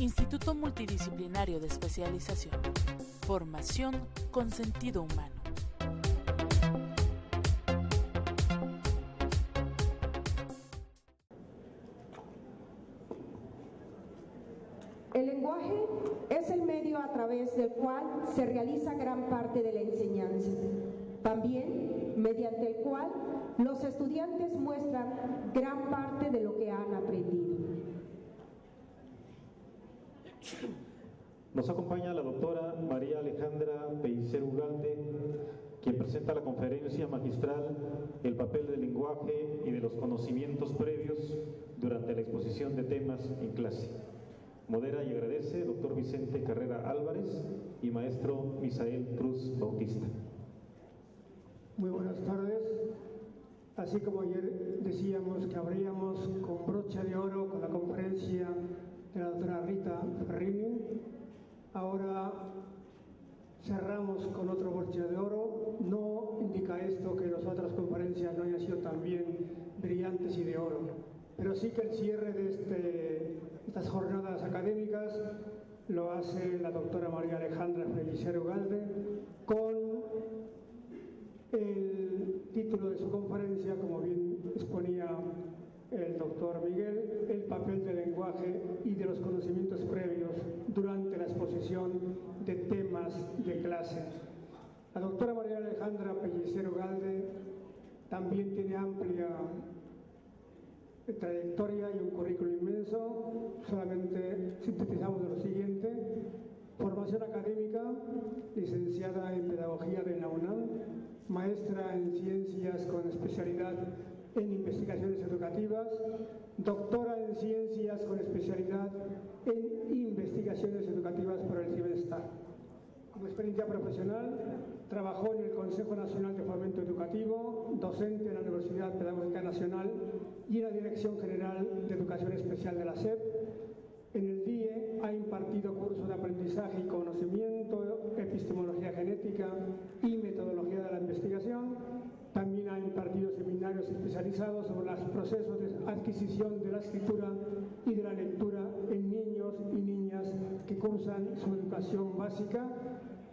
Instituto Multidisciplinario de Especialización. Formación con sentido humano. El lenguaje es el medio a través del cual se realiza gran parte de la enseñanza. También mediante el cual los estudiantes muestran gran parte de lo que han aprendido. Nos acompaña la doctora María Alejandra Pellicer Ugalde, quien presenta la conferencia magistral El papel del lenguaje y de los conocimientos previos durante la exposición de temas en clase. Modera y agradece doctor Vicente Carrera Álvarez y maestro Misael Cruz Bautista. Muy buenas tardes. Así como ayer decíamos que abríamos con brocha de oro con la conferencia de la doctora Rita Ferrini, ahora cerramos con otro broche de oro. No indica esto que las otras conferencias no hayan sido también brillantes y de oro, pero sí que el cierre de estas jornadas académicas lo hace la doctora María Alejandra Pellicer Ugalde con el título de su conferencia, como bien exponía el doctor Miguel, el papel del lenguaje y de los conocimientos previos durante la exposición de temas de clase. La doctora María Alejandra Pellicer Ugalde también tiene amplia trayectoria y un currículo inmenso. Solamente sintetizamos de lo siguiente: formación académica, licenciada en Pedagogía de la UNAM, maestra en Ciencias con especialidad en Investigaciones Educativas, doctora en Ciencias con especialidad en Investigaciones Educativas por el CIBESTA. Como experiencia profesional, trabajó en el Consejo Nacional de Fomento Educativo, docente en la Universidad Pedagógica Nacional y en la Dirección General de Educación Especial de la SEP. En el DIE ha impartido cursos de aprendizaje y conocimiento, epistemología genética y metodología de la investigación. También ha impartido seminarios especializados sobre los procesos de adquisición de la escritura y de la lectura en niños y niñas que cursan su educación básica.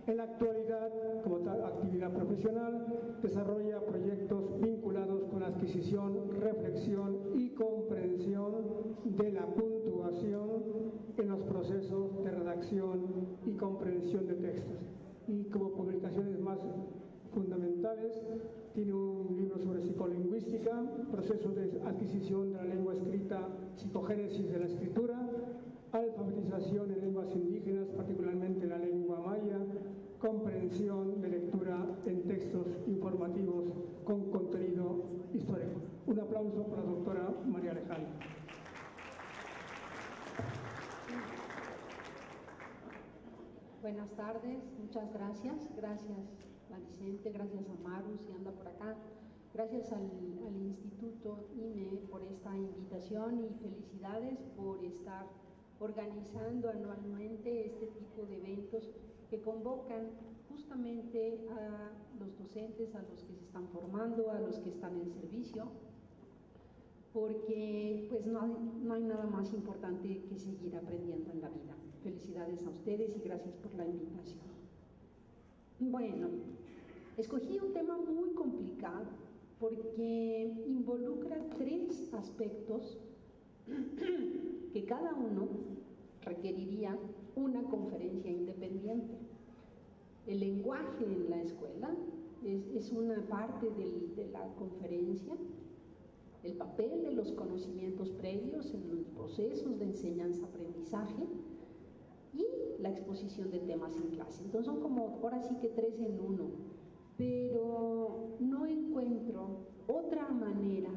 En la actualidad, como actividad profesional, desarrolla proyectos vinculados con la adquisición, reflexión y comprensión de la puntuación en los procesos de redacción y comprensión de textos. Y como publicaciones más fundamentales, tiene un libro sobre psicolingüística, procesos de adquisición de la lengua escrita, psicogénesis de la escritura, alfabetización en lenguas indígenas, particularmente la lengua maya, comprensión de lectura en textos informativos con contenido histórico. Un aplauso para la doctora María Alejandra. Buenas tardes, muchas gracias. Gracias a Vicente, gracias a Maru, si anda por acá. Gracias al Instituto IME por esta invitación y felicidades por estar organizando anualmente este tipo de eventos que convocan justamente a los docentes, a los que se están formando, a los que están en servicio, porque pues no hay nada más importante que seguir aprendiendo en la vida. Felicidades a ustedes y gracias por la invitación. Bueno, escogí un tema muy complicado porque involucra tres aspectos que cada uno requeriría una conferencia independiente. El lenguaje en la escuela es una parte de la conferencia, el papel de los conocimientos previos en los procesos de enseñanza-aprendizaje y la exposición de temas en clase. Entonces son como, ahora sí que 3 en 1, pero no encuentro otra manera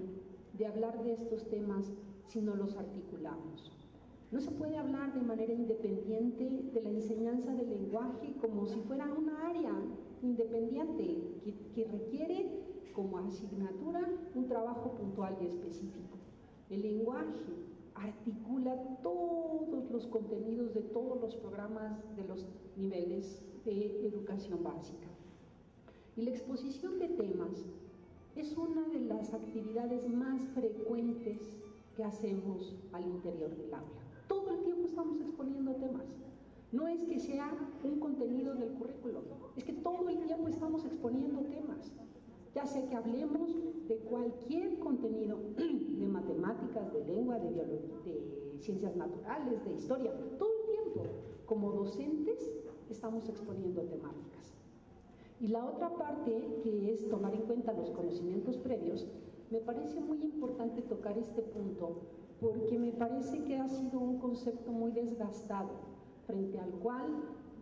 de hablar de estos temas si no los articulamos. No se puede hablar de manera independiente de la enseñanza del lenguaje como si fuera una área independiente que requiere como asignatura un trabajo puntual y específico. El lenguaje articula todos los contenidos de todos los programas de los niveles de educación básica. Y la exposición de temas es una de las actividades más frecuentes que hacemos al interior del aula. Todo el tiempo estamos exponiendo temas. No es que sea un contenido del currículo, es que todo el tiempo estamos exponiendo temas. Ya sea que hablemos de cualquier contenido, de matemáticas, de lengua, de biología, de ciencias naturales, de historia, todo el tiempo, como docentes, estamos exponiendo temáticas. Y la otra parte, que es tomar en cuenta los conocimientos previos, me parece muy importante tocar este punto, porque me parece que ha sido un concepto muy desgastado, frente al cual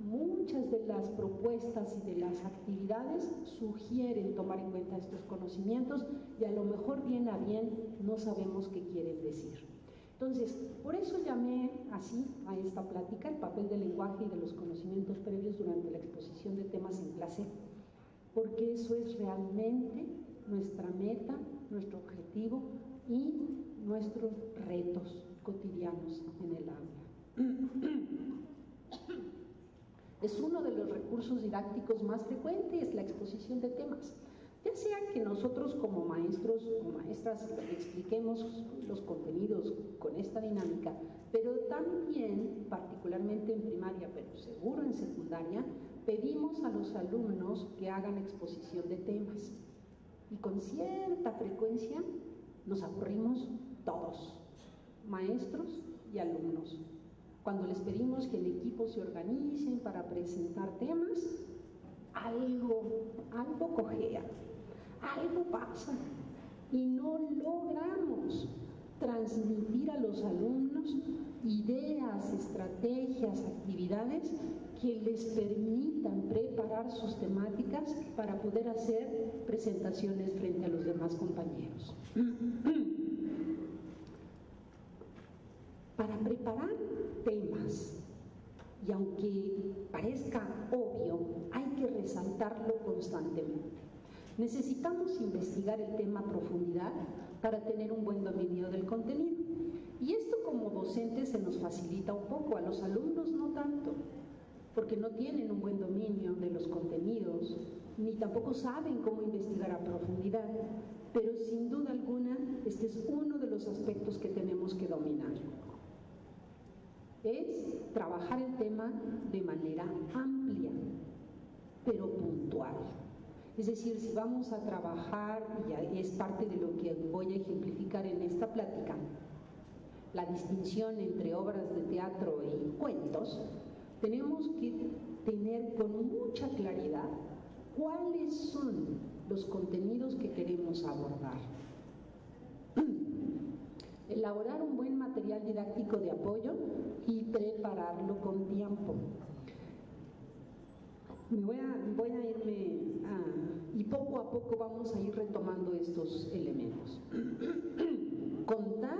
muchas de las propuestas y de las actividades sugieren tomar en cuenta estos conocimientos y a lo mejor bien a bien no sabemos qué quieren decir. Entonces, por eso llamé así a esta plática el papel del lenguaje y de los conocimientos previos durante la exposición de temas en clase, porque eso es realmente nuestra meta, nuestro objetivo y nuestros retos cotidianos en el aula. Es uno de los recursos didácticos más frecuentes, la exposición de temas. Ya sea que nosotros como maestros o maestras expliquemos los contenidos con esta dinámica, pero también, particularmente en primaria, pero seguro en secundaria, pedimos a los alumnos que hagan exposición de temas. Y con cierta frecuencia nos aburrimos todos, maestros y alumnos. Cuando les pedimos que en equipo se organicen para presentar temas, algo cojea, algo pasa y no logramos transmitir a los alumnos ideas, estrategias, actividades que les permitan preparar sus temáticas para poder hacer presentaciones frente a los demás compañeros. Para preparar temas, y aunque parezca obvio, hay que resaltarlo constantemente. Necesitamos investigar el tema a profundidad para tener un buen dominio del contenido. Y esto como docentes se nos facilita un poco, a los alumnos no tanto, porque no tienen un buen dominio de los contenidos, ni tampoco saben cómo investigar a profundidad, pero sin duda alguna este es uno de los aspectos que tenemos que dominar. Es trabajar el tema de manera amplia, pero puntual. Es decir, si vamos a trabajar, y es parte de lo que voy a ejemplificar en esta plática, la distinción entre obras de teatro y cuentos, tenemos que tener con mucha claridad cuáles son los contenidos que queremos abordar. Elaborar un buen material didáctico de apoyo y prepararlo con tiempo. Voy a irme y poco a poco vamos a ir retomando estos elementos. Contar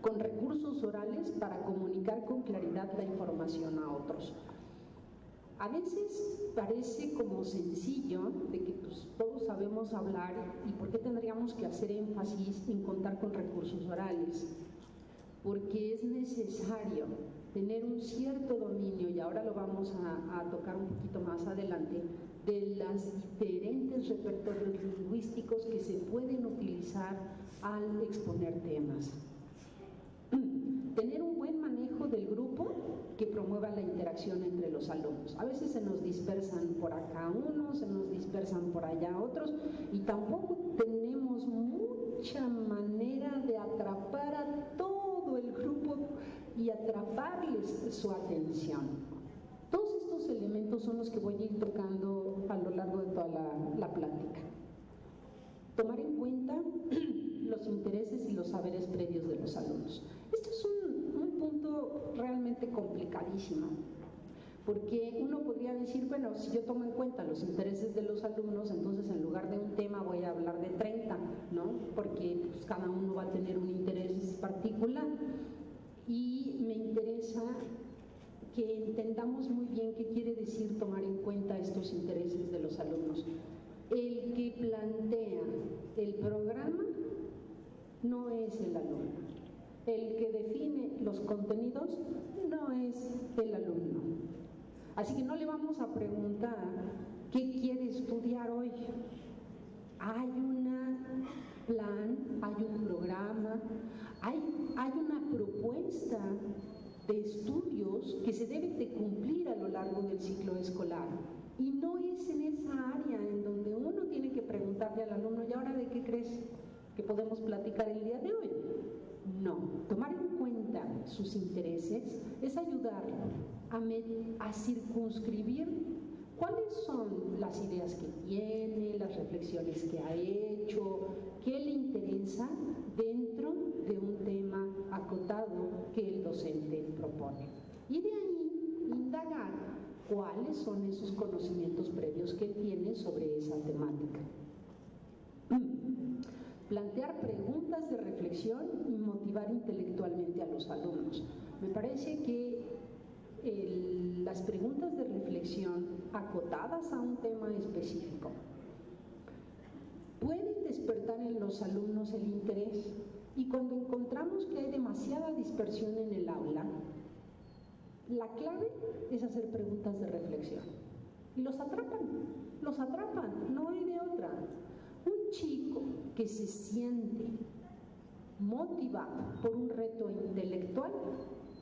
con recursos orales para comunicar con claridad la información a otros. A veces parece como sencillo, de que pues, todos sabemos hablar y por qué tendríamos que hacer énfasis en contar con recursos orales, porque es necesario tener un cierto dominio, y ahora lo vamos a tocar un poquito más adelante, de los diferentes repertorios lingüísticos que se pueden utilizar al exponer temas. Tener un buen manejo del grupo que promueva la interacción entre los alumnos. A veces se nos dispersan por acá unos, se nos dispersan por allá otros, y tampoco tenemos mucha manera de atrapar a todo el grupo y atraparles su atención. Todos estos elementos son los que voy a ir tocando a lo largo de toda la plática. Tomar en cuenta los intereses y los saberes previos de los alumnos. Esto es un punto realmente complicadísimo, porque uno podría decir, bueno, si yo tomo en cuenta los intereses de los alumnos, entonces en lugar de un tema voy a hablar de 30, ¿no? Porque pues, cada uno va a tener un interés particular, y me interesa que entendamos muy bien qué quiere decir tomar en cuenta estos intereses de los alumnos. El que plantea el programa no es el alumno. El que define los contenidos no es el alumno. Así que no le vamos a preguntar qué quiere estudiar hoy. Hay un plan, hay un programa, hay una propuesta de estudios que se deben de cumplir a lo largo del ciclo escolar. Y no es en esa área en donde uno tiene que preguntarle al alumno, ¿y ahora de qué crees que podemos platicar el día de hoy? No, tomar en cuenta sus intereses es ayudarlo a circunscribir cuáles son las ideas que tiene, las reflexiones que ha hecho, qué le interesa dentro de un tema acotado que el docente propone. Y de ahí indagar cuáles son esos conocimientos previos que él tiene sobre esa temática. Plantear preguntas de reflexión y motivar intelectualmente a los alumnos. Me parece que las preguntas de reflexión acotadas a un tema específico pueden despertar en los alumnos el interés, y cuando encontramos que hay demasiada dispersión en el aula, la clave es hacer preguntas de reflexión y los atrapan, no hay de otra. Un chico que se siente motivado por un reto intelectual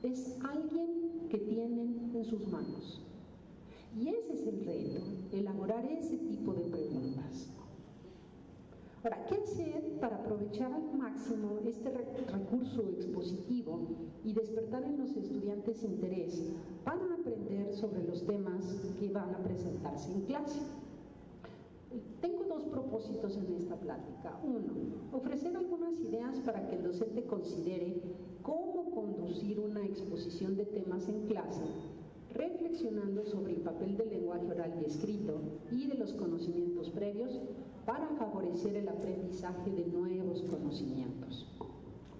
es alguien que tienen en sus manos. Y ese es el reto, elaborar ese tipo de preguntas. Ahora, ¿qué hacer para aprovechar al máximo este recurso expositivo y despertar en los estudiantes interés para aprender sobre los temas que van a presentarse en clase? Tengo dos propósitos en esta plática. Uno, ofrecer algunas ideas para que el docente considere cómo conducir una exposición de temas en clase, reflexionando sobre el papel del lenguaje oral y escrito y de los conocimientos previos para favorecer el aprendizaje de nuevos conocimientos.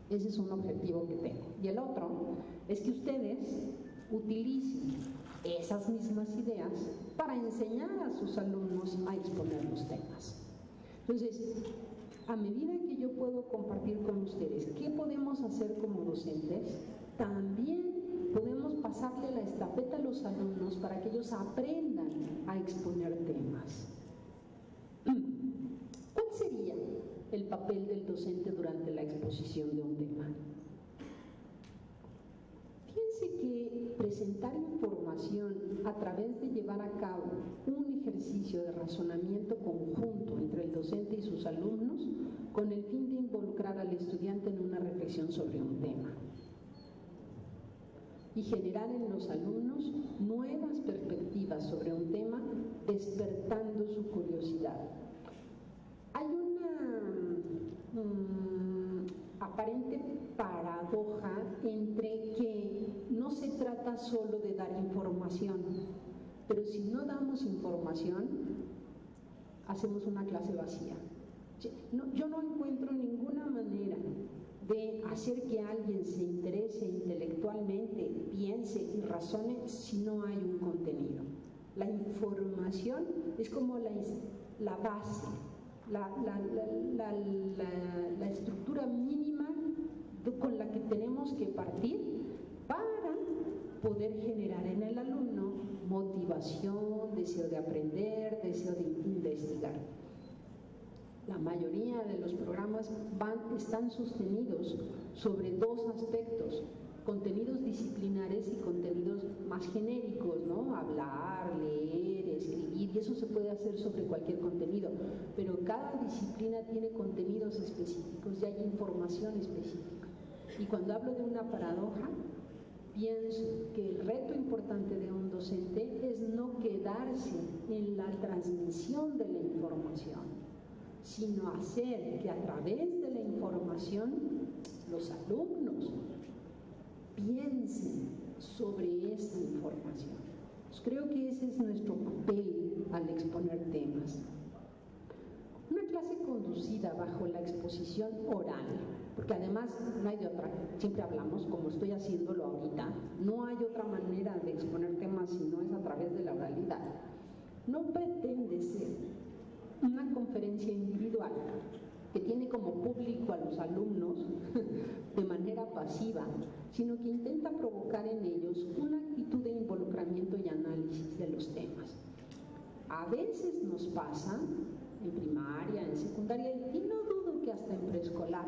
Ese es un objetivo que tengo. Y el otro es que ustedes utilicen esas mismas ideas para enseñar a sus alumnos a exponer los temas. Entonces, a medida que yo puedo compartir con ustedes qué podemos hacer como docentes, también podemos pasarle la estafeta a los alumnos para que ellos aprendan a exponer temas. ¿Cuál sería el papel del docente durante la exposición de un tema? Fíjense que presentar información a través de llevar a cabo un ejercicio de razonamiento conjunto entre el docente y sus alumnos con el fin de involucrar al estudiante en una reflexión sobre un tema y generar en los alumnos nuevas perspectivas sobre un tema, despertando su curiosidad. Hay una aparente paradoja entre que no se trata solo de dar información, pero si no damos información, hacemos una clase vacía. Yo no encuentro ninguna manera de hacer que alguien se interese intelectualmente, piense y razone si no hay un contenido. La información es como la base, la estructura mínima con la que tenemos que partir para poder generar en el alumno motivación, deseo de aprender, deseo de investigar. La mayoría de los programas están sostenidos sobre dos aspectos: contenidos disciplinares y contenidos más genéricos, ¿no? Hablar, leer, escribir, y eso se puede hacer sobre cualquier contenido, pero cada disciplina tiene contenidos específicos y hay información específica. Y cuando hablo de una paradoja, pienso que el reto importante de un docente es no quedarse en la transmisión de la información, sino hacer que a través de la información los alumnos piensen sobre esa información. Pues creo que ese es nuestro papel al exponer temas. Una clase conducida bajo la exposición oral, porque además no hay de otra, siempre hablamos, como estoy haciéndolo ahorita, no hay otra manera de exponer temas si no es a través de la oralidad. No pretende ser una conferencia individual que tiene como público a los alumnos de manera pasiva, sino que intenta provocar en ellos una actitud de involucramiento y análisis de los temas. A veces nos pasa en primaria, en secundaria, y no dudo que hasta en preescolar,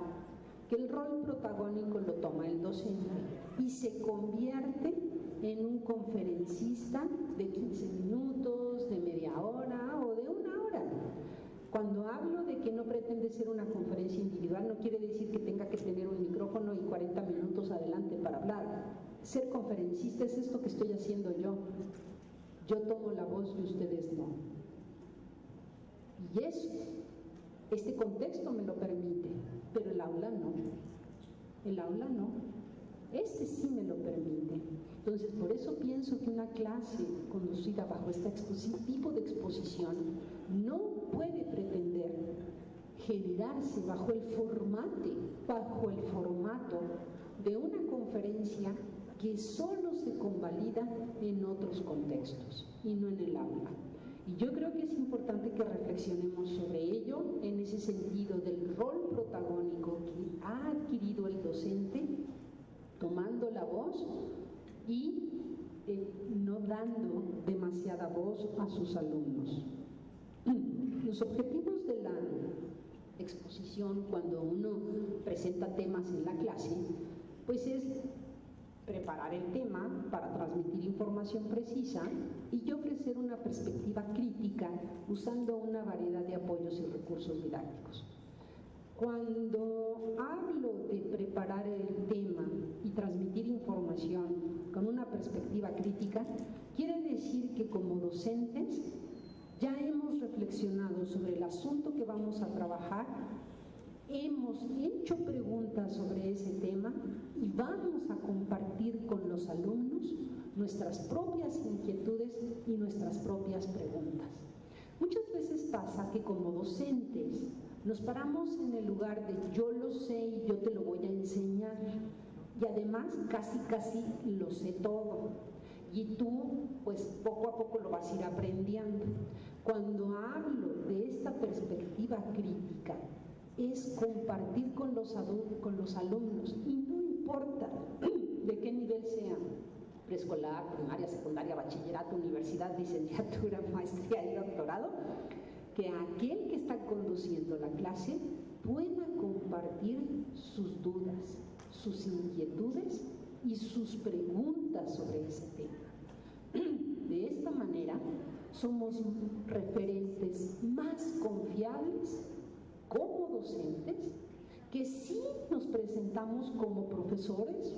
que el rol protagónico lo toma el docente y se convierte en un conferencista de 15 minutos, de media hora o de una hora. Cuando hablo de que no pretende ser una conferencia individual, no quiere decir que tenga que tener un micrófono y 40 minutos adelante para hablar. Ser conferencista es esto que estoy haciendo yo. Yo tomo la voz y ustedes no. Y eso, este contexto me lo permite, pero el aula no. El aula no. Este sí me lo permite. Entonces, por eso pienso que una clase conducida bajo este tipo de exposición no puede pretender generarse bajo el formato de una conferencia que solo se convalida en otros contextos y no en el aula. Y yo creo que es importante que reflexionemos sobre ello en ese sentido del rol protagónico que ha adquirido el docente tomando la voz y no dando demasiada voz a sus alumnos. Los objetivos de la exposición cuando uno presenta temas en la clase, pues es preparar el tema para transmitir información precisa y ofrecer una perspectiva crítica usando una variedad de apoyos y recursos didácticos. Cuando hablo de preparar el tema y transmitir información con una perspectiva crítica, quiere decir que como docentes ya hemos reflexionado sobre el asunto que vamos a trabajar, hemos hecho preguntas sobre ese tema y vamos a compartir con los alumnos nuestras propias inquietudes y nuestras propias preguntas. Muchas veces pasa que como docentes nos paramos en el lugar de yo lo sé y yo te lo voy a enseñar y además casi lo sé todo y tú pues poco a poco lo vas a ir aprendiendo. Cuando hablo de esta perspectiva crítica es compartir con los alumnos y no importa de qué nivel sea, preescolar, primaria, secundaria, bachillerato, universidad, licenciatura, maestría y doctorado, que aquel que está conduciendo la clase pueda compartir sus dudas, sus inquietudes y sus preguntas sobre ese tema. De esta manera somos referentes más confiables como docentes, que sí nos presentamos como profesores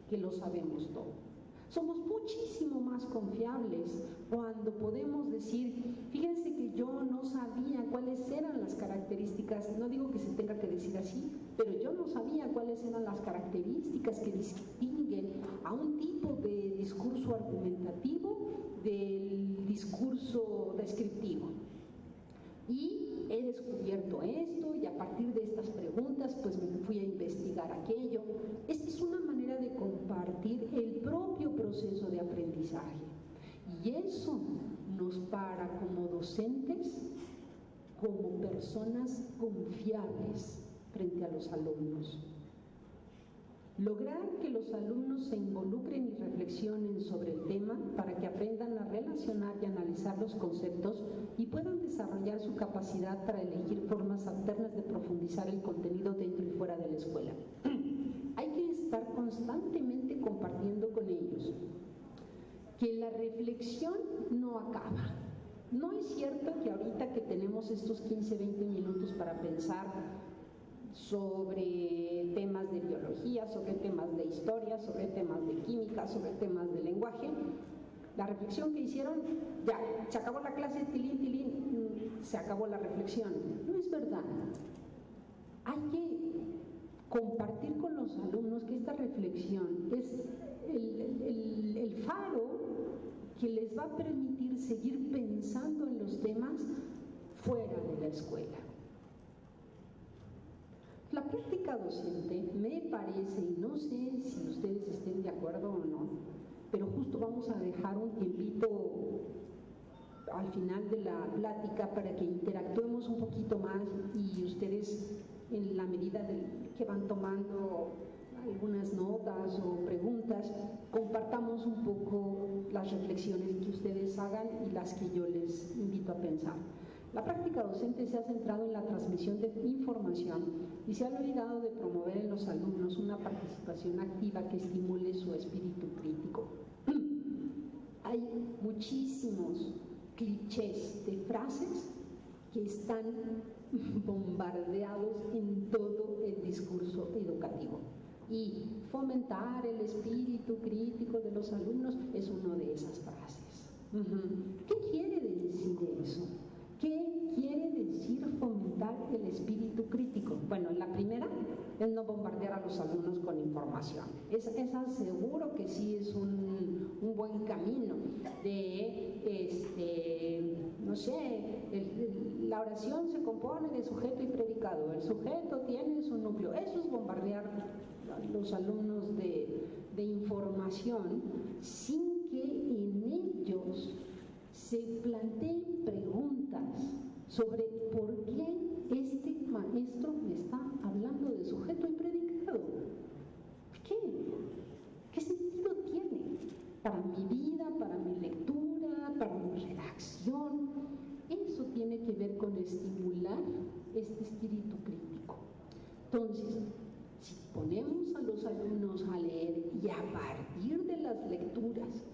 que lo sabemos todo. Somos muchísimo más confiables cuando podemos decir, fíjense que yo no sabía cuáles eran las características, no digo que se tenga que decir así, pero yo no sabía cuáles eran las características que distinguen a un tipo de discurso argumentativo del discurso descriptivo. Y he descubierto esto y a partir de estas preguntas pues me fui a investigar aquello. Esta es una manera de compartir el propio proceso de aprendizaje y eso nos para como docentes, como personas confiables frente a los alumnos. Lograr que los alumnos se involucren y reflexionen sobre el tema para que aprendan a relacionar y analizar los conceptos y puedan desarrollar su capacidad para elegir formas alternas de profundizar el contenido dentro y fuera de la escuela. Hay que estar constantemente compartiendo con ellos que la reflexión no acaba. No es cierto que ahorita que tenemos estos 15-20 minutos para pensar sobre temas de biología, sobre temas de historia, sobre temas de química, sobre temas de lenguaje, la reflexión que hicieron, ya, se acabó la clase, tilín, se acabó la reflexión. No es verdad. Hay que compartir con los alumnos que esta reflexión es el faro que les va a permitir seguir pensando en los temas fuera de la escuela. La práctica docente me parece, y no sé si ustedes estén de acuerdo o no, pero justo vamos a dejar un tiempito al final de la plática para que interactuemos un poquito más y ustedes en la medida que van tomando algunas notas o preguntas, compartamos un poco las reflexiones que ustedes hagan y las que yo les invito a pensar. La práctica docente se ha centrado en la transmisión de información y se ha olvidado de promover en los alumnos una participación activa que estimule su espíritu crítico. Hay muchísimos clichés de frases que están bombardeados en todo el discurso educativo. Y fomentar el espíritu crítico de los alumnos es una de esas frases. ¿Qué quiere decir eso? ¿Qué quiere decir fomentar el espíritu crítico? Bueno, la primera es no bombardear a los alumnos con información. Esa seguro que sí es un buen camino de, no sé, la oración se compone de sujeto y predicado. El sujeto tiene su núcleo. Eso es bombardear los alumnos de información sin que en ellos se planteen preguntas sobre por qué este maestro me está hablando de sujeto y predicado. ¿Por qué? ¿Qué sentido tiene para mi vida, para mi lectura, para mi redacción? Eso tiene que ver con estimular este espíritu crítico. Entonces, si ponemos a los alumnos a leer y a partir de las lecturas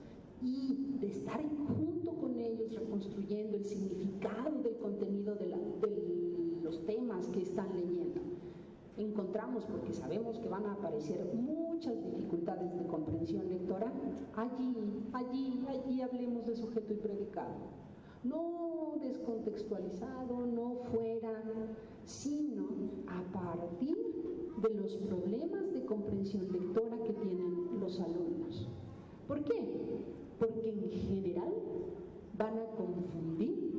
y de estar junto con ellos reconstruyendo el significado del contenido de los temas que están leyendo, encontramos, porque sabemos que van a aparecer muchas dificultades de comprensión lectora, allí hablemos de sujeto y predicado. No descontextualizado, no fuera, sino a partir de los problemas de comprensión lectora que tienen los alumnos. ¿Por qué? Porque en general van a confundir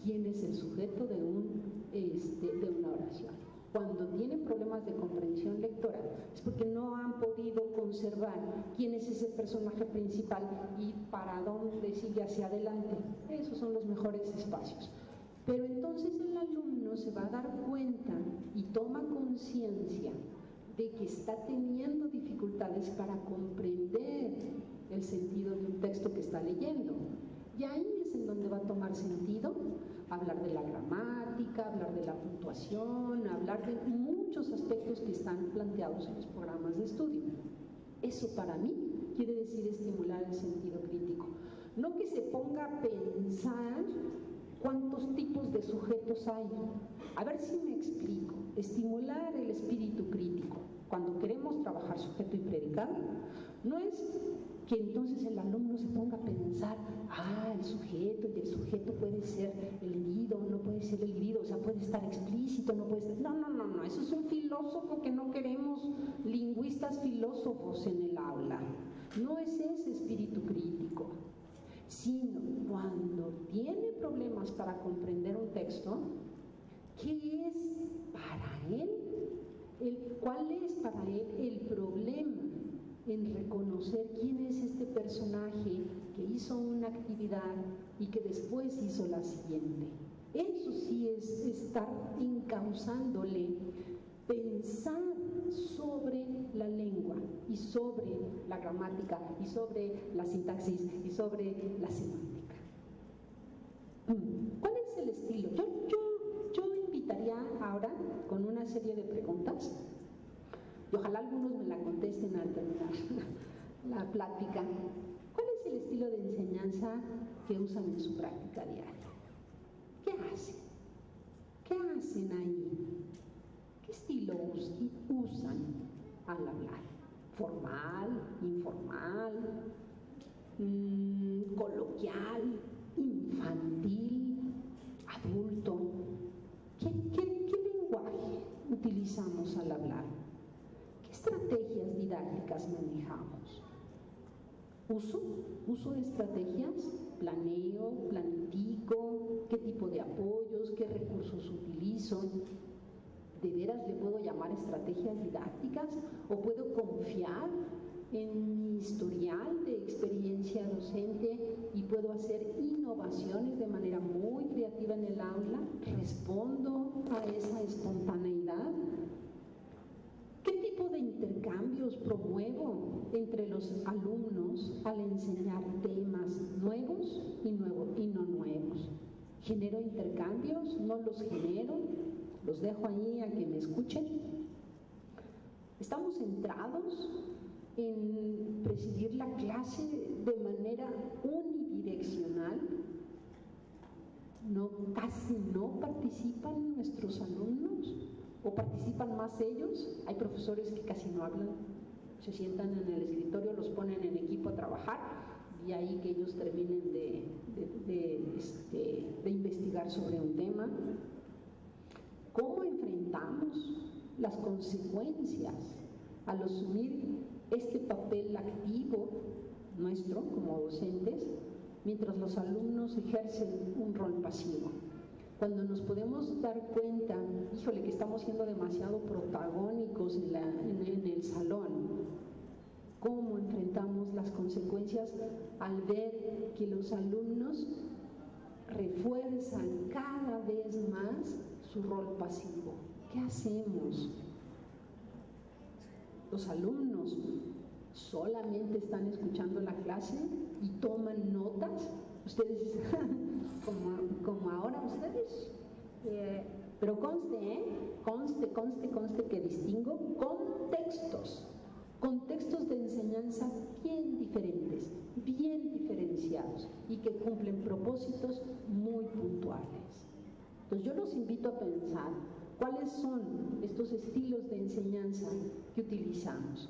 quién es el sujeto de una oración. Cuando tienen problemas de comprensión lectora es porque no han podido conservar quién es ese personaje principal y para dónde sigue hacia adelante. Esos son los mejores espacios. Pero entonces el alumno se va a dar cuenta y toma conciencia de que está teniendo dificultades para comprender el sentido de un texto que está leyendo. Y ahí es en donde va a tomar sentido hablar de la gramática, hablar de la puntuación, hablar de muchos aspectos que están planteados en los programas de estudio. Eso para mí quiere decir estimular el sentido crítico. No que se ponga a pensar cuántos tipos de sujetos hay. A ver si me explico. Estimular el espíritu crítico cuando queremos trabajar sujeto y predicado no es que entonces el alumno se ponga a pensar, el sujeto, y el sujeto puede ser el herido, no puede ser el herido, o sea, puede estar explícito, no puede estar... No, eso es un filósofo que no queremos, lingüistas filósofos en el aula. No es ese espíritu crítico, sino cuando tiene problemas para comprender un texto, ¿qué es para él? ¿Cuál es para él el problema en reconocer quién es este personaje que hizo una actividad y que después hizo la siguiente? Eso sí es estar encauzándole, pensar sobre la lengua y sobre la gramática y sobre la sintaxis y sobre la semántica. ¿Cuál es el estilo? Yo invitaría ahora con una serie de preguntas y ojalá algunos me la contesten al terminar la plática. ¿Cuál es el estilo de enseñanza que usan en su práctica diaria? ¿Qué hacen? ¿Qué hacen ahí? ¿Qué estilo usan al hablar? ¿Formal? ¿Informal? ¿Coloquial? ¿Infantil? ¿Adulto? ¿Qué lenguaje utilizamos al hablar? ¿Qué estrategias didácticas manejamos? ¿Uso de estrategias? ¿Planeo? ¿Planifico? ¿Qué tipo de apoyos? ¿Qué recursos utilizo? ¿De veras le puedo llamar estrategias didácticas? ¿O puedo confiar en mi historial de experiencia docente y puedo hacer innovaciones de manera muy creativa en el aula? ¿Respondo a esa espontaneidad? ¿Qué tipo de intercambios promuevo entre los alumnos al enseñar temas nuevos y no nuevos? ¿Genero intercambios? ¿No los genero? ¿Los dejo ahí a que me escuchen? en presidir la clase de manera unidireccional. Casi no participan nuestros alumnos, o participan más ellos. Hay profesores que casi no hablan, se sientan en el escritorio, los ponen en equipo a trabajar y ahí que ellos terminen de investigar sobre un tema. ¿Cómo enfrentamos las consecuencias al asumir este papel activo nuestro como docentes, mientras los alumnos ejercen un rol pasivo? Cuando nos podemos dar cuenta, híjole, que estamos siendo demasiado protagónicos en el salón, ¿cómo enfrentamos las consecuencias al ver que los alumnos refuerzan cada vez más su rol pasivo? ¿Qué hacemos? Los alumnos solamente están escuchando la clase y toman notas. Ustedes, como ahora ustedes, pero conste que distingo contextos de enseñanza bien diferentes, bien diferenciados y que cumplen propósitos muy puntuales. Entonces yo los invito a pensar cuáles son estos estilos de enseñanza que utilizamos.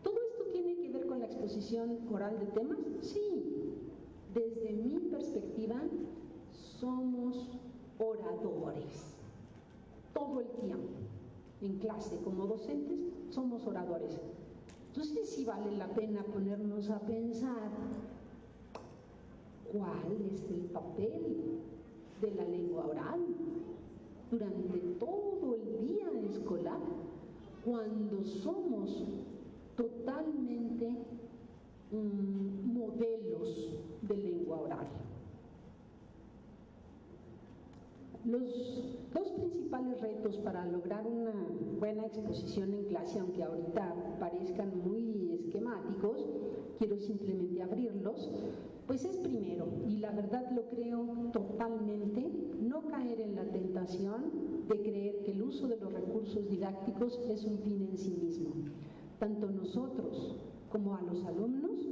¿Todo esto tiene que ver con la exposición oral de temas? Sí. Desde mi perspectiva, somos oradores. Todo el tiempo, en clase, como docentes, somos oradores. Entonces sí vale la pena ponernos a pensar cuál es el papel de la lengua oral durante todo el día escolar, cuando somos totalmente modelos de lengua oral. Los dos principales retos para lograr una buena exposición en clase, aunque ahorita parezcan muy esquemáticos, quiero simplemente abrirlos, pues es primero, y la verdad lo creo totalmente, no caer en la tentación de creer que el uso de los recursos didácticos es un fin en sí mismo. Tanto nosotros como a los alumnos,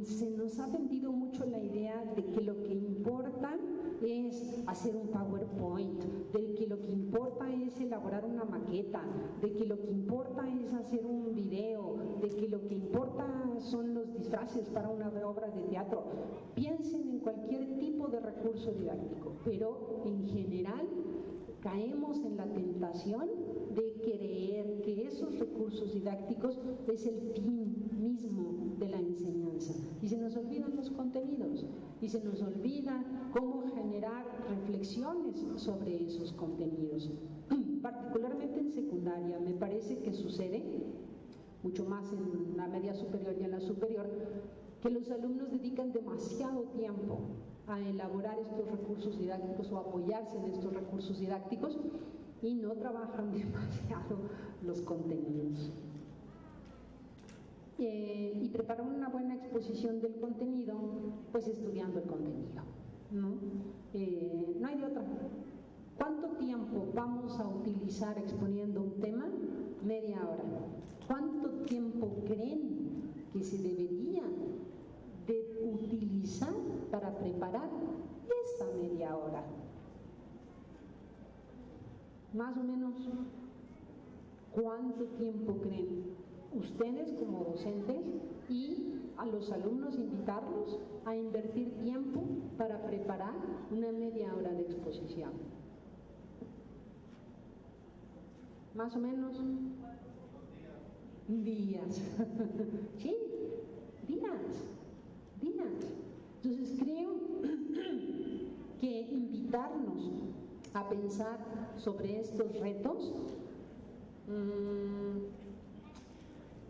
se nos ha vendido mucho la idea de que lo que importa es hacer un PowerPoint, de que lo que importa es elaborar una maqueta, de que lo que importa es hacer un video, de que lo que importa son los disfraces para una obra de teatro. Piensen en cualquier tipo de recurso didáctico, pero en general caemos en la tentación de creer que esos recursos didácticos es el fin mismo de la enseñanza. Y se nos olvidan los contenidos, y se nos olvida cómo generar reflexiones sobre esos contenidos. Particularmente en secundaria, me parece que sucede, mucho más en la media superior y en la superior, que los alumnos dedican demasiado tiempo a elaborar estos recursos didácticos o apoyarse en estos recursos didácticos y no trabajan demasiado los contenidos. Y preparar una buena exposición del contenido, pues estudiando el contenido, ¿no? No hay de otra. ¿Cuánto tiempo vamos a utilizar exponiendo un tema? Media hora. ¿Cuánto tiempo creen que se debería de utilizar para preparar esa media hora? Más o menos, ¿cuánto tiempo creen ustedes como docentes y a los alumnos invitarlos a invertir tiempo para preparar una media hora de exposición? Más o menos días. Sí, días. Entonces creo que invitarnos a pensar sobre estos retos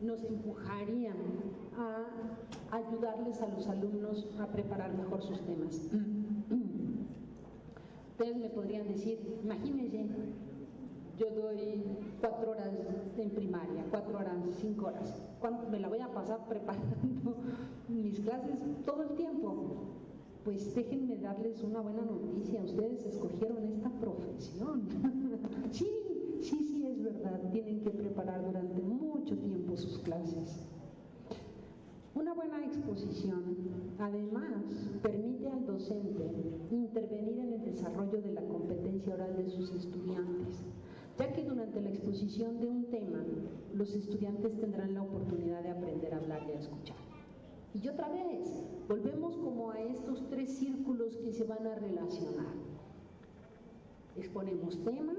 nos empujarían a ayudarles a los alumnos a preparar mejor sus temas. Ustedes me podrían decir, imagínense, yo doy 4 horas en primaria, 4 horas, 5 horas, me la voy a pasar preparando mis clases todo el tiempo. Pues déjenme darles una buena noticia, ustedes escogieron esta profesión. Sí, es verdad, tienen que preparar durante mucho tiempo sus exposición, además, permite al docente intervenir en el desarrollo de la competencia oral de sus estudiantes, ya que durante la exposición de un tema, los estudiantes tendrán la oportunidad de aprender a hablar y a escuchar. Y otra vez, volvemos como a estos tres círculos que se van a relacionar. Exponemos temas,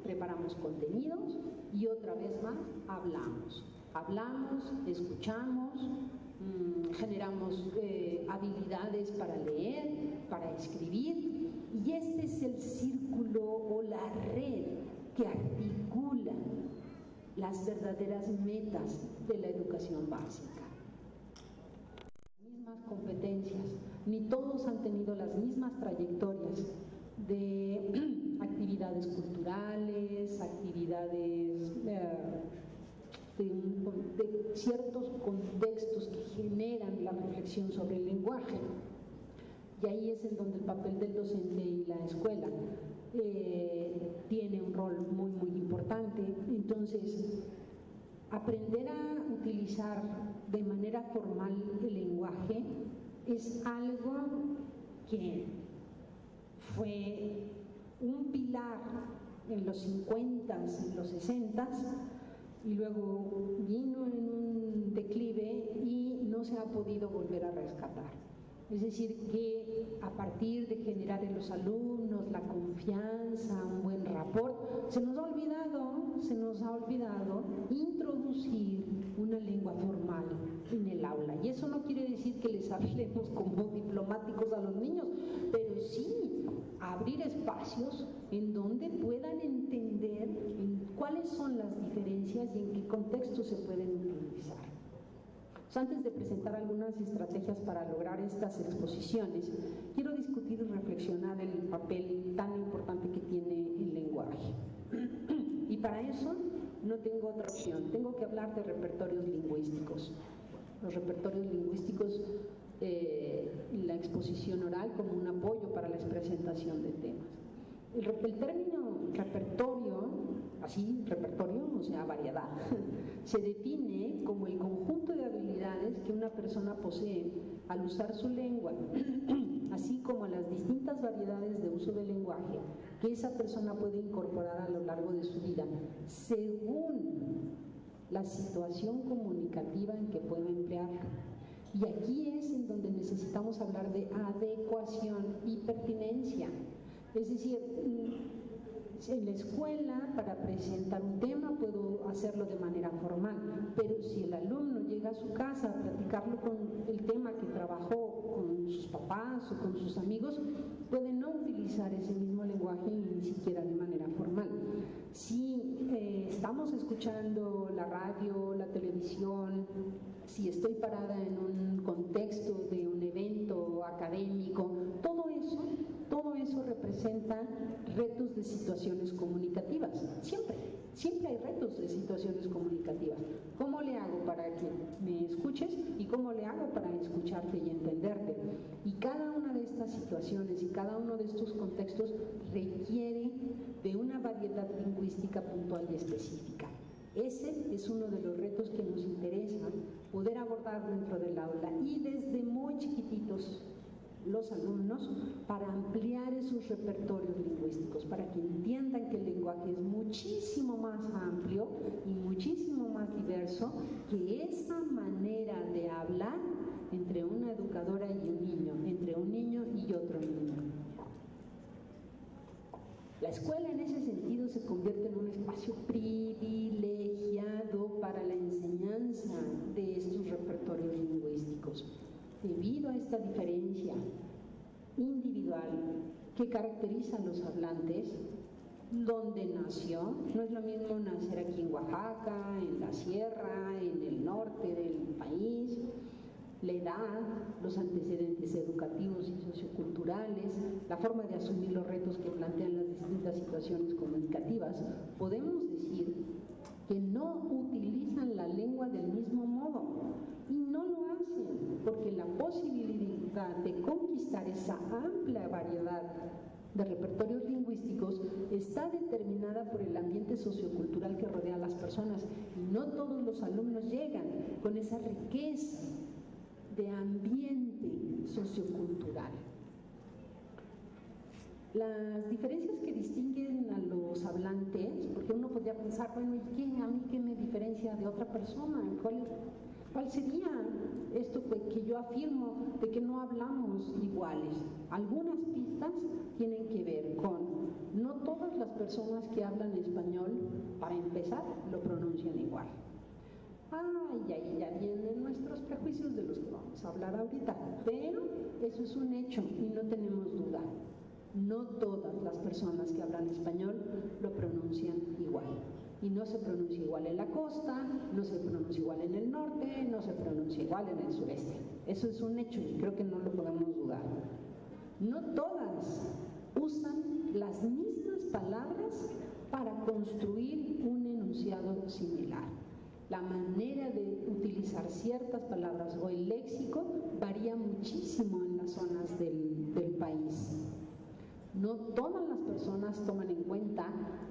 preparamos contenidos y otra vez más hablamos. Hablamos, escuchamos, generamos habilidades para leer, para escribir, y este es el círculo o la red que articula las verdaderas metas de la educación básica. Mismas competencias, ni todos han tenido las mismas trayectorias de actividades culturales, actividades de ciertos contextos que generan la reflexión sobre el lenguaje. Y ahí es en donde el papel del docente y la escuela tiene un rol muy, muy importante. Entonces, aprender a utilizar de manera formal el lenguaje es algo que fue un pilar en los 50s, en los 60s, y luego vino en un declive y no se ha podido volver a rescatar. Es decir, que a partir de generar en los alumnos la confianza, un buen rapport, se nos ha olvidado introducir una lengua formal en el aula. Y eso no quiere decir que les hablemos como diplomáticos a los niños, pero sí abrir espacios en donde puedan entender cuáles son las diferencias y en qué contextos se pueden utilizar. Antes de presentar algunas estrategias para lograr estas exposiciones, quiero discutir y reflexionar el papel tan importante que tiene el lenguaje. Y para eso no tengo otra opción, tengo que hablar de repertorios lingüísticos. Los repertorios lingüísticos, la exposición oral como un apoyo para la presentación de temas. El término repertorio, así, repertorio, o sea, variedad, se define como el conjunto de habilidades que una persona posee al usar su lengua, así como las distintas variedades de uso del lenguaje que esa persona puede incorporar a lo largo de su vida, según la situación comunicativa en que pueda emplearla. Y aquí es en donde necesitamos hablar de adecuación y pertinencia. Es decir, en la escuela, para presentar un tema, puedo hacerlo de manera formal, pero si el alumno llega a su casa a platicarlo con el tema que trabajó con sus papás o con sus amigos, puede no utilizar ese mismo lenguaje y ni siquiera de manera formal. Si estamos escuchando la radio, la televisión, si estoy parada en un contexto de un evento académico, todo eso representa retos de situaciones comunicativas. Siempre hay retos de situaciones comunicativas. ¿Cómo le hago para que me escuches y cómo le hago para escucharte y entenderte? Y cada una de estas situaciones y cada uno de estos contextos requiere de una variedad lingüística puntual y específica. Ese es uno de los retos que nos interesa poder abordar dentro del aula y desde muy chiquititos los alumnos para ampliar esos repertorios lingüísticos, para que entiendan que el lenguaje es muchísimo más amplio y muchísimo más diverso que esa manera de hablar entre una educadora y un niño, entre un niño y otro niño. La escuela en ese sentido se convierte en un espacio privilegiado para la enseñanza de estos repertorios lingüísticos. Debido a esta diferencia individual que caracteriza a los hablantes, donde nació, no es lo mismo nacer aquí en Oaxaca, en la sierra, en el norte del país, la edad, los antecedentes educativos y socioculturales, la forma de asumir los retos que plantean las distintas situaciones comunicativas. Podemos decir que no utilizan la lengua del mismo modo y no lo hacen porque la posibilidad de conquistar esa amplia variedad de repertorios lingüísticos está determinada por el ambiente sociocultural que rodea a las personas y no todos los alumnos llegan con esa riqueza de ambiente sociocultural. Las diferencias que distinguen a los hablantes, porque uno podría pensar, bueno, ¿y qué? ¿A mí qué me diferencia de otra persona? ¿Cuál sería esto que yo afirmo de que no hablamos iguales? Algunas pistas tienen que ver con no todas las personas que hablan español, para empezar, lo pronuncian igual. Y ahí ya vienen nuestros prejuicios de los que vamos a hablar ahorita, pero eso es un hecho y no tenemos duda. No todas las personas que hablan español lo pronuncian igual. Y no se pronuncia igual en la costa, no se pronuncia igual en el norte, no se pronuncia igual en el sureste. Eso es un hecho y creo que no lo podemos dudar. No todas usan las mismas palabras para construir un enunciado similar. La manera de utilizar ciertas palabras o el léxico varía muchísimo en las zonas del país. No todas las personas toman en cuenta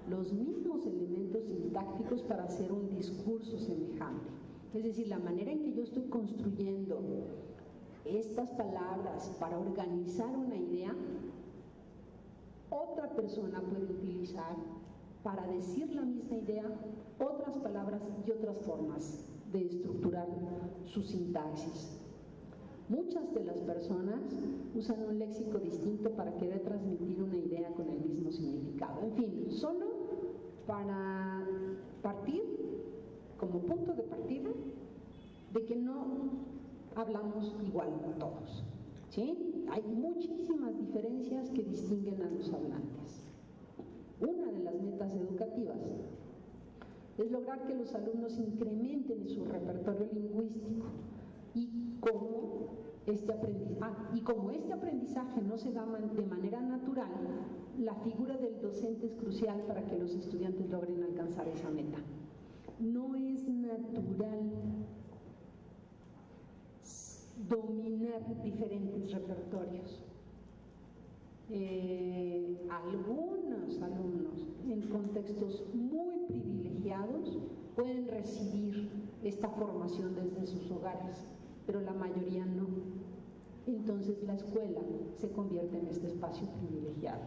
los mismos elementos sintácticos para hacer un discurso semejante. Es decir, la manera en que yo estoy construyendo estas palabras para organizar una idea, otra persona puede utilizar para decir la misma idea otras palabras y otras formas de estructurar su sintaxis. Muchas de las personas usan un léxico distinto para querer transmitir una idea con el mismo significado. En fin, solo para partir, como punto de partida, de que no hablamos igual todos, ¿sí? Hay muchísimas diferencias que distinguen a los hablantes. Una de las metas educativas es lograr que los alumnos incrementen su repertorio lingüístico y como este aprendizaje no se da de manera natural, la figura del docente es crucial para que los estudiantes logren alcanzar esa meta. No es natural dominar diferentes repertorios. Algunos alumnos en contextos muy privilegiados pueden recibir esta formación desde sus hogares, pero la mayoría no. Entonces la escuela se convierte en este espacio privilegiado.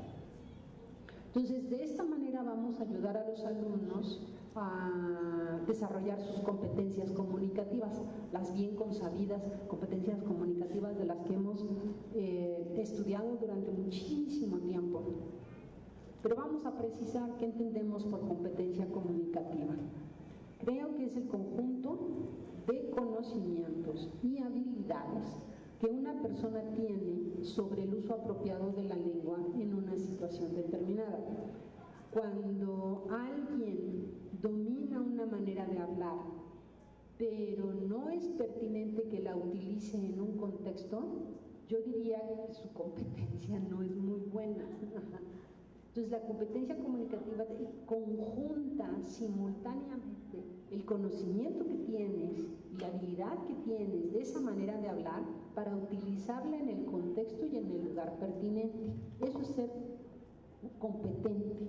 Entonces, de esta manera vamos a ayudar a los alumnos a desarrollar sus competencias comunicativas, las bien consabidas competencias comunicativas de las que hemos estudiado durante muchísimo tiempo. Pero vamos a precisar qué entendemos por competencia comunicativa. Creo que es el conjunto de conocimientos y habilidades que una persona tiene sobre el uso apropiado de la lengua en una situación determinada. Cuando alguien domina una manera de hablar, pero no es pertinente que la utilice en un contexto, yo diría que su competencia no es muy buena. Entonces, la competencia comunicativa conjunta simultáneamente el conocimiento que tienes y la habilidad que tienes de esa manera de hablar para utilizarla en el contexto y en el lugar pertinente. Eso es ser competente.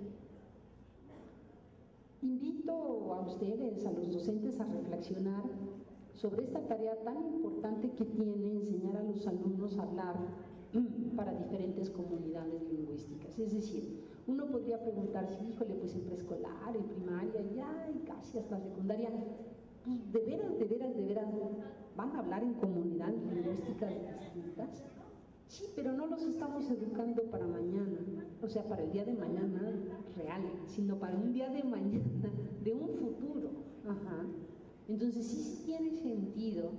Invito a ustedes, a los docentes, a reflexionar sobre esta tarea tan importante que tiene enseñar a los alumnos a hablar para diferentes comunidades lingüísticas. Es decir, uno podría preguntarse, híjole, pues en preescolar, en primaria, ya y casi hasta secundaria, pues de veras, ¿van a hablar en comunidades lingüísticas distintas? Sí, pero no los estamos educando para mañana, o sea, para el día de mañana real, sino para un día de mañana, de un futuro. Entonces sí tiene sentido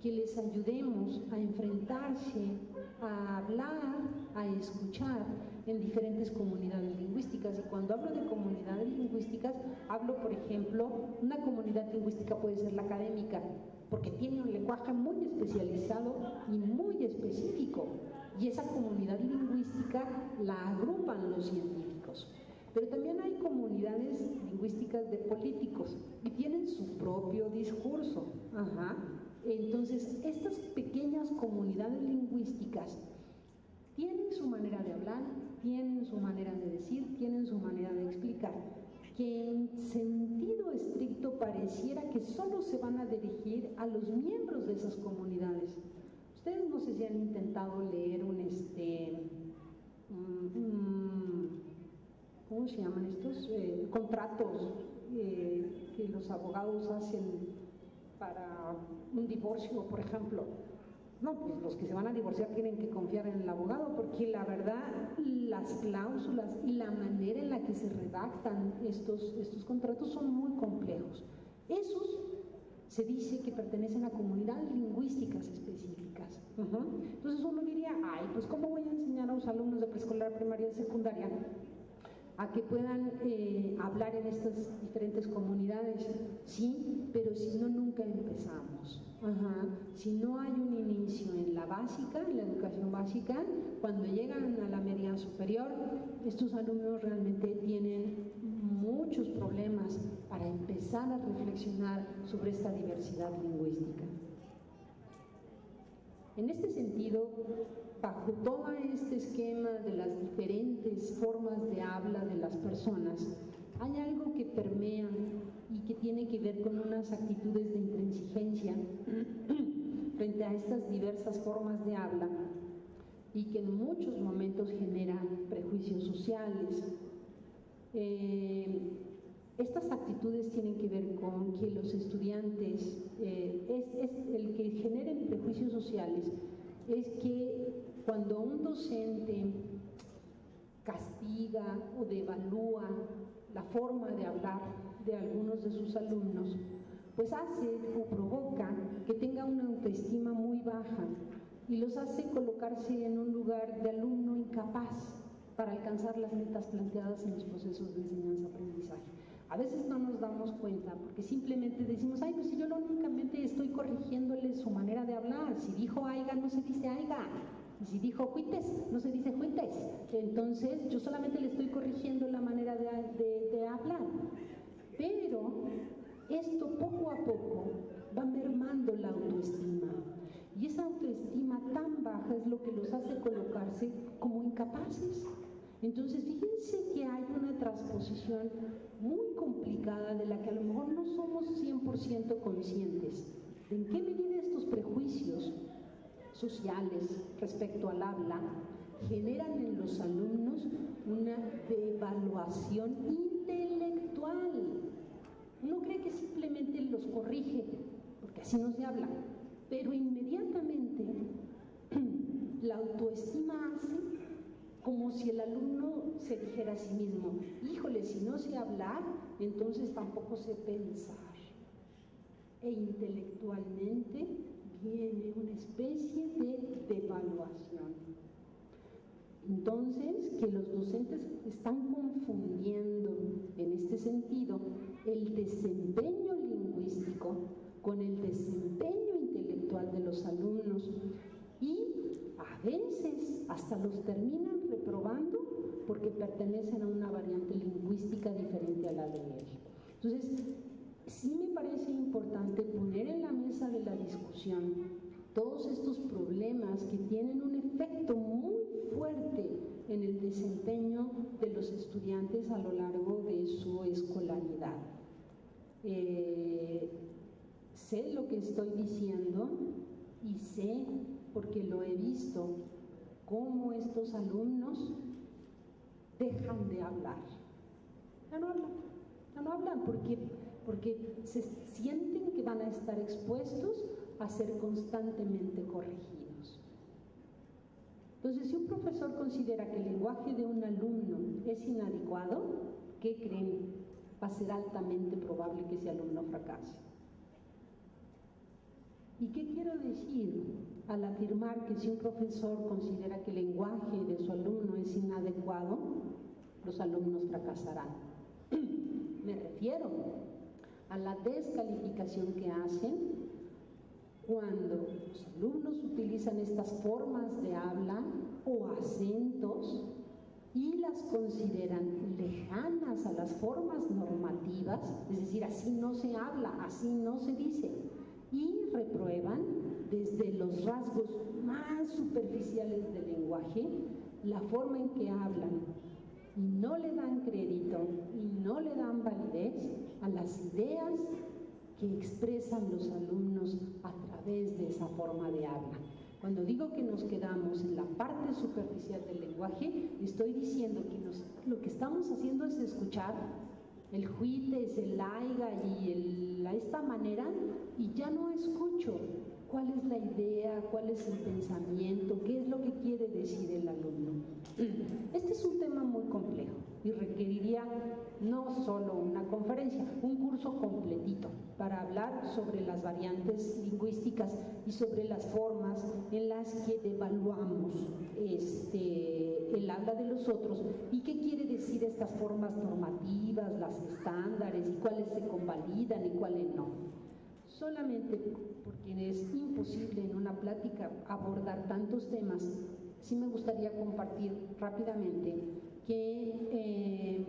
que les ayudemos a enfrentarse, a hablar, a escuchar en diferentes comunidades lingüísticas. Y cuando hablo de comunidades lingüísticas, hablo, por ejemplo, una comunidad lingüística puede ser la académica, porque tiene un lenguaje muy especializado y muy específico, y esa comunidad lingüística la agrupan los científicos. Pero también hay comunidades lingüísticas de políticos y tienen su propio discurso. Entonces, estas pequeñas comunidades lingüísticas tienen su manera de hablar, tienen su manera de decir, tienen su manera de explicar, que en sentido estricto pareciera que solo se van a dirigir a los miembros de esas comunidades, Ustedes no sé si han intentado leer ¿cómo se llaman estos? Contratos que los abogados hacen para un divorcio, por ejemplo. No, pues los que se van a divorciar tienen que confiar en el abogado, porque la verdad las cláusulas y la manera en la que se redactan estos contratos son muy complejos. Esos se dice que pertenecen a comunidades lingüísticas específicas. Entonces uno diría, ay, pues ¿cómo voy a enseñar a los alumnos de preescolar, primaria y secundaria a que puedan hablar en estas diferentes comunidades? Sí, pero si no, nunca empezamos. Si no hay un inicio en la básica, en la educación básica, cuando llegan a la media superior, estos alumnos realmente tienen muchos problemas para empezar a reflexionar sobre esta diversidad lingüística. En este sentido, bajo todo este esquema de las diferentes formas de habla de las personas, hay algo que permea y que tiene que ver con unas actitudes de intransigencia frente a estas diversas formas de habla y que en muchos momentos generan prejuicios sociales. Estas actitudes tienen que ver con que los estudiantes, el que generen prejuicios sociales es que cuando un docente castiga o devalúa la forma de hablar de algunos de sus alumnos, pues hace o provoca que tenga una autoestima muy baja y los hace colocarse en un lugar de alumno incapaz para alcanzar las metas planteadas en los procesos de enseñanza-aprendizaje. A veces no nos damos cuenta porque simplemente decimos, ay, pues si yo únicamente estoy corrigiéndole su manera de hablar, si dijo aiga no se dice aiga, y si dijo juites no se dice juites, entonces yo solamente le estoy corrigiendo la manera de hablar. Pero esto poco a poco va mermando la autoestima y esa autoestima tan baja es lo que los hace colocarse como incapaces. Entonces fíjense que hay una transposición muy complicada de la que a lo mejor no somos 100% conscientes de en qué medida estos prejuicios sociales respecto al habla generan en los alumnos una devaluación intelectual. Uno cree que simplemente los corrige, porque así no se habla, pero inmediatamente la autoestima hace como si el alumno se dijera a sí mismo, híjole, si no sé hablar, entonces tampoco sé pensar. E intelectualmente viene una especie de devaluación. Entonces, que los docentes están confundiendo en este sentido el desempeño lingüístico con el desempeño intelectual de los alumnos y a veces hasta los terminan reprobando porque pertenecen a una variante lingüística diferente a la de él. Entonces, sí me parece importante poner en la mesa de la discusión todos estos problemas que tienen un efecto muy fuerte en el desempeño de los estudiantes a lo largo de su escolaridad. Sé lo que estoy diciendo y sé, porque lo he visto, cómo estos alumnos dejan de hablar. Ya no hablan porque se sienten que van a estar expuestos a ser constantemente corregidos. Entonces, si un profesor considera que el lenguaje de un alumno es inadecuado, ¿qué creen? Va a ser altamente probable que ese alumno fracase. ¿Y qué quiero decir al afirmar que si un profesor considera que el lenguaje de su alumno es inadecuado, los alumnos fracasarán? Me refiero a la descalificación que hacen cuando los alumnos utilizan estas formas de habla o acentos y las consideran lejanas a las formas normativas, es decir, así no se habla, así no se dice, y reprueban desde los rasgos más superficiales del lenguaje la forma en que hablan y no le dan crédito y no le dan validez a las ideas que expresan los alumnos a través de esa forma de habla. Cuando digo que nos quedamos en la parte superficial del lenguaje, estoy diciendo que lo que estamos haciendo es escuchar el juites, el aiga y esta manera, y ya no escucho cuál es la idea, cuál es el pensamiento, qué es lo que quiere decir el alumno. Este es un tema muy complejo y requeriría no solo una conferencia, un curso completito para hablar sobre las variantes lingüísticas y sobre las formas en las que devaluamos el habla de los otros y qué quiere decir estas formas normativas, las estándares y cuáles se convalidan y cuáles no. Solamente porque es imposible en una plática abordar tantos temas, sí me gustaría compartir rápidamente que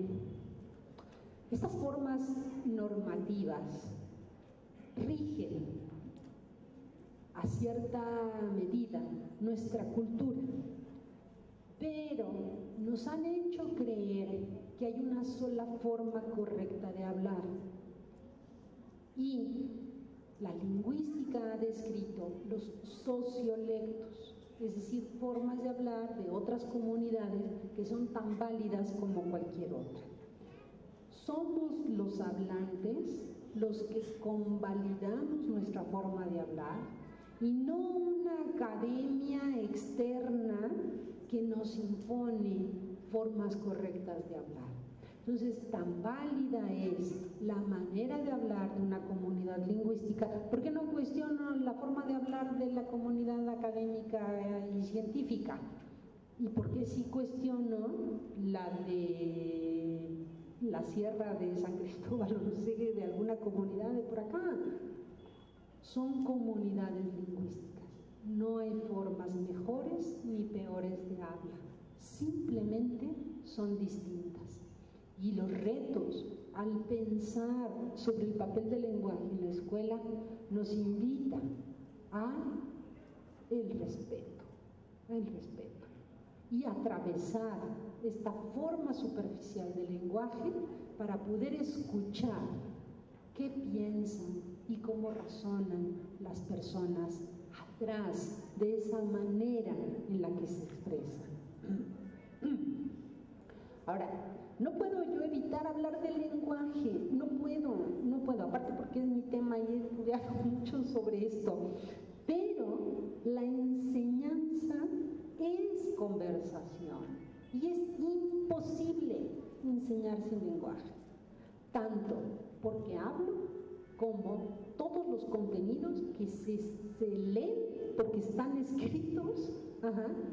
estas formas normativas rigen a cierta medida nuestra cultura, pero nos han hecho creer que hay una sola forma correcta de hablar. Y la lingüística ha descrito los sociolectos, es decir, formas de hablar de otras comunidades que son tan válidas como cualquier otra. Somos los hablantes los que convalidamos nuestra forma de hablar y no una academia externa que nos impone formas correctas de hablar. Entonces, tan válida es la manera de hablar de una comunidad lingüística. ¿Por qué no cuestiono la forma de hablar de la comunidad académica y científica? ¿Y por qué sí cuestiono la de la Sierra de San Cristóbal o no sé, de alguna comunidad de por acá? Son comunidades lingüísticas. No hay formas mejores ni peores de habla. Simplemente son distintas. Y los retos al pensar sobre el papel del lenguaje en la escuela nos invitan a el respeto y atravesar esta forma superficial del lenguaje para poder escuchar qué piensan y cómo razonan las personas atrás de esa manera en la que se expresan. Ahora, no puedo yo evitar hablar del lenguaje, no puedo, aparte porque es mi tema y he estudiado mucho sobre esto, pero la enseñanza es conversación y es imposible enseñar sin lenguaje, tanto porque hablo como todos los contenidos que se leen porque están escritos,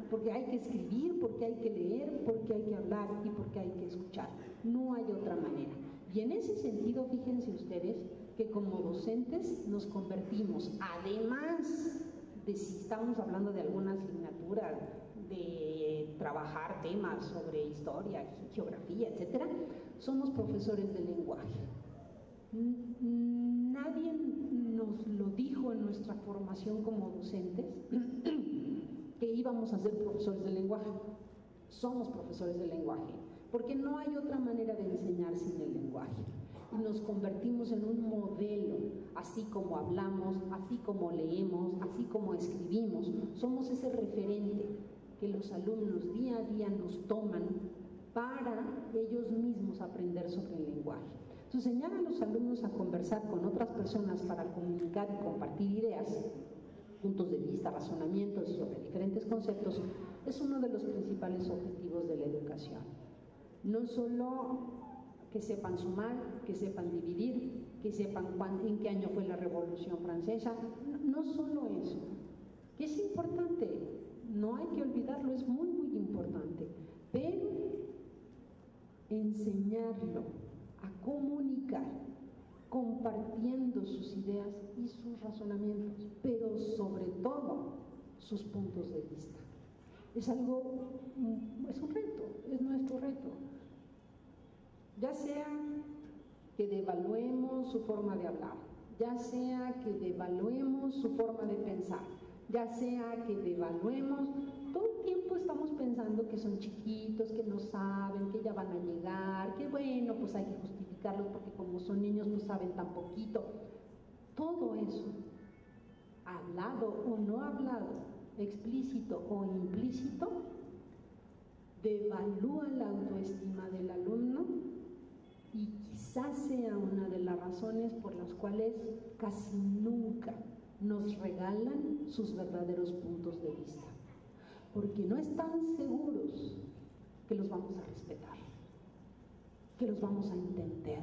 porque hay que escribir, porque hay que leer, porque hay que hablar y porque hay que escuchar. No hay otra manera. Y en ese sentido, fíjense ustedes que como docentes nos convertimos, además de si estamos hablando de alguna asignatura, de trabajar temas sobre historia, geografía, etcétera, somos profesores de lenguaje. Nadie nos lo dijo en nuestra formación como docentes que íbamos a ser profesores de lenguaje. Somos profesores de lenguaje, porque no hay otra manera de enseñar sin el lenguaje. Y nos convertimos en un modelo, así como hablamos, así como leemos, así como escribimos. Somos ese referente que los alumnos día a día nos toman para ellos mismos aprender sobre el lenguaje. Entonces, enseñar a los alumnos a conversar con otras personas para comunicar y compartir ideas, puntos de vista, razonamientos sobre diferentes conceptos, es uno de los principales objetivos de la educación. No solo que sepan sumar, que sepan dividir, que sepan en qué año fue la Revolución Francesa, no solo eso, que es importante, no hay que olvidarlo, es muy, muy importante, pero enseñarlo a comunicar, compartiendo sus ideas y sus razonamientos, pero sobre todo sus puntos de vista. Es un reto, es nuestro reto. Ya sea que devaluemos su forma de hablar, ya sea que devaluemos su forma de pensar, ya sea que devaluemos, todo el tiempo estamos pensando que son chiquitos, que no saben, que ya van a llegar, que bueno, pues hay que justificarlos porque como son niños no saben tan poquito. Todo eso, hablado o no hablado, explícito o implícito, devalúa la autoestima del alumno y quizás sea una de las razones por las cuales casi nunca nos regalan sus verdaderos puntos de vista, porque no están seguros que los vamos a respetar, que los vamos a entender,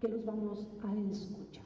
que los vamos a escuchar.